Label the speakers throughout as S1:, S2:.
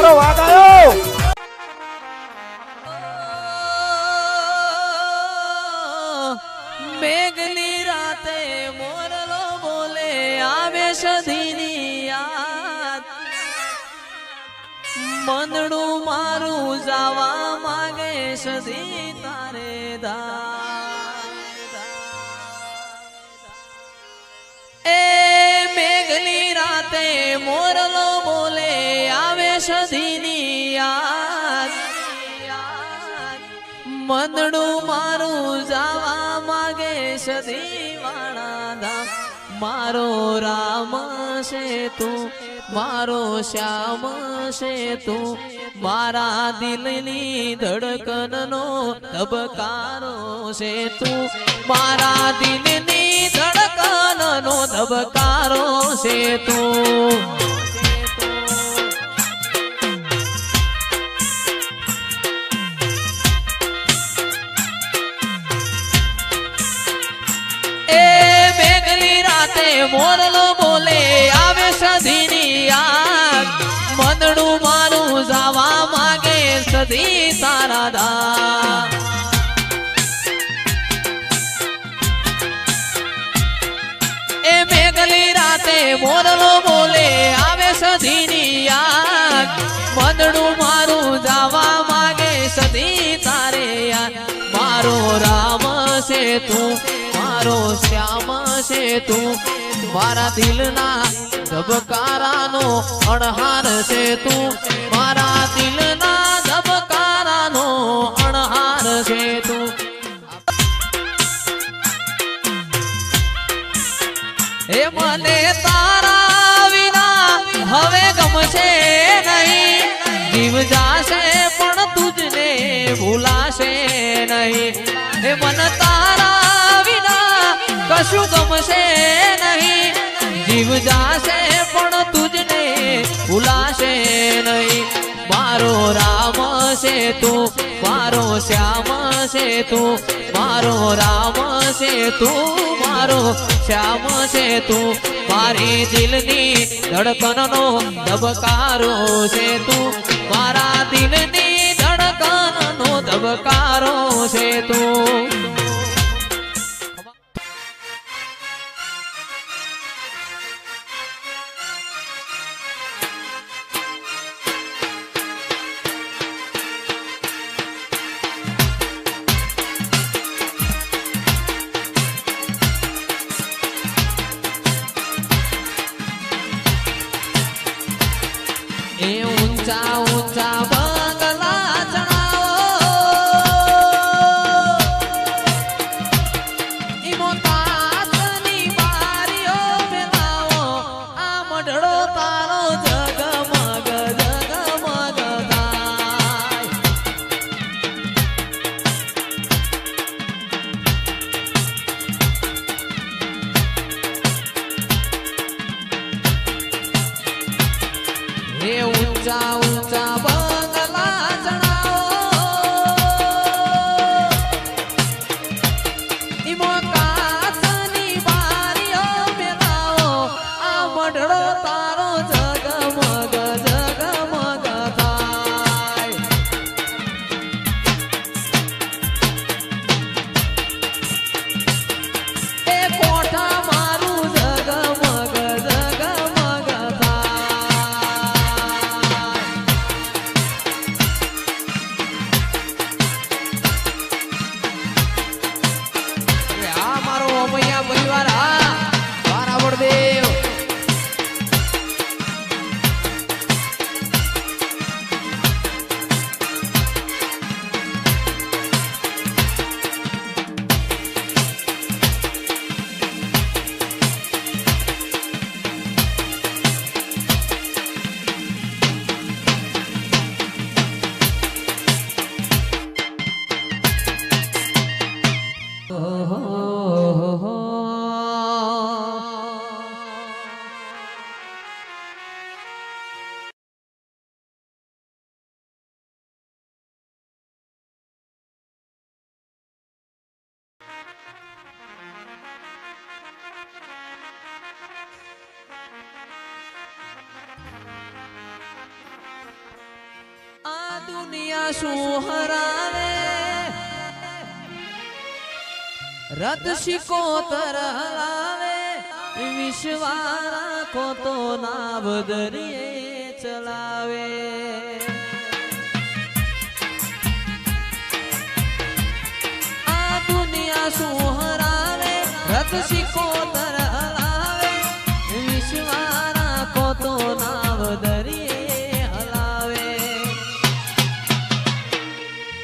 S1: મારો વાઘ આવ્યો.
S2: મેઘની રાતે મોરલો બોલે આવે સધીની યાદ મનડું મારું જાવા માગે સધી તારે એ મેઘની રાતે મોરલો બોલે આવે સધીની યાદ મનડું મારું જાવા માગે સધી વાળા ધામ મારો રામ છે તું મારો શ્યામ છે તું મારા દિલની ધડકનનો ધબકારો છે તું મારા દિલની ધડકનનો ધબકારો છે તું મોરલો બોલે આવે સધીની યાદ મનડું મારું જાવા માગે સધી તારા દા એ મેઘલી રાતે મોરલો બોલે આવે સધીની યાદ મનડું મારું જાવા માગે સધી તારે યાદ મારો રામ છે તું મારો શ્યામ છે તું મારા દિલના ધબકારાનો અણહાર છે તું મારા દિલના ધબકારાનો અણહાર છે તું હે મને તારા વિના હવે ગમશે નહીં જીવ જાશે પણ તુજને ભૂલાશે નહીં હે મન તારા વિના કશું ગમશે નહીં જીવ જાશે પણ તુજને ભૂલાશે નહીં મારો રામ છે તું મારો શ્યામ છે તું મારો રામ છે તું મારો શ્યામ છે તું મારી દિલની ધડકનનો ધબકારો છે તું મારા દિલની ધડકનનો ધબકારો છે તું ઊંચા ઊંચા બંગલા ચણાવો ઈમો તાતની બારીઓ ફેલાવો આ મઢડો તારો જગમગ જગમગ થાય હે ઊંચા ઊંચા બંગલા ચણાવો ઈમો કાચની બારીઓ ફેલાવો આ મઢડો તારો જગમગ જગમગ થાય એ કોઠા મારું જગમગ જગમગ થાય આ મારો અમૈયા પરિવાર હા મારા વડદેવ દુનિયા શું હરાવે રત શિકોતર હલાવે વિશ્વારા કો તો નાવ દરિયે ચલાવે આ દુનિયા શું હરાવે રત શિકોતર હલાવે વિશ્વારા કો તો નાવ દરિયે હલાવે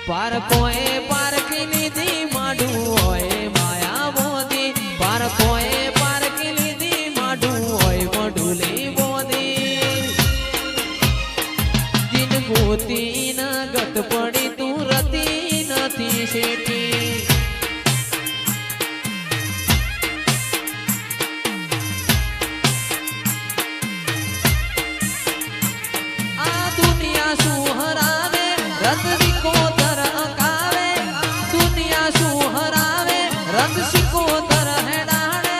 S2: પાર કોએ પારકી લીધી માડું હોય માયા મોદી પાર કોએ પારકી લીધી માડું હોય મડુલી મોદી દિન ગોતી ન ગત પડી તું રતી નથી શેઠી આ દુનિયા શું હરાવે રત વિકોતર અકાવે દુનિયા શું હરાવે રત શિકોતર હેડાડે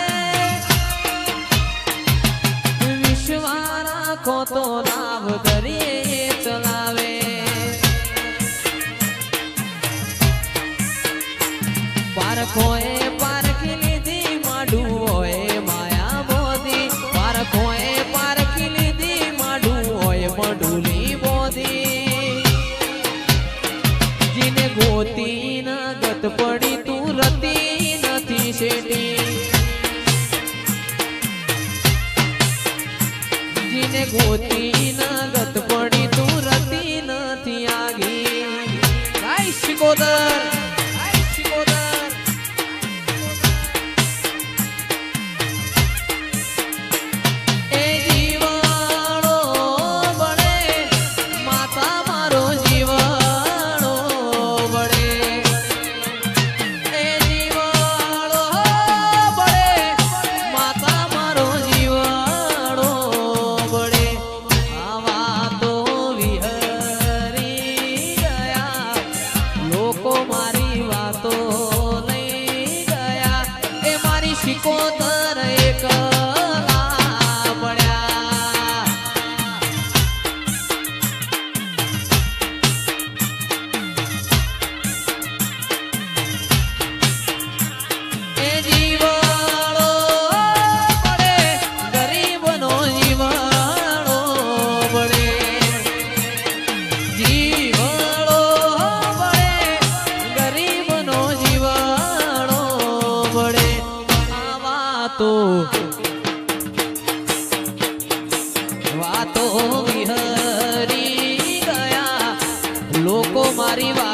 S2: વિશ્વારા કો તો નાવ દરિયે ચલાવે પારખોએ પારખી લીધી માડું હોય માયા મોદી પારખોએ પારખી લીધી માડું હોય મડુલી મોદી જીને ગોતી ન ગત પડી તું રતી નથી શેઠી જીને ગોતી ન ગત પડી તું રતી નથી આગી ગાય શિકોતર એ જીવાણો બળે માતા મારો જીવાણો બળે એ જીવાણો બળે માતા મારો જીવાણો બળે આ વાતો વિહરી ગયા લોકો મારી વાતો લઈ ગયા એ મારી શિકોતર એકલા પડ્યા એ જીવાણો બળે ગરીબનો જીવાણો બળે જીવાણો બળે ગરીબનો જીવાણો બળે આ વાતો વિહરી ગયા લોકો મારી વાત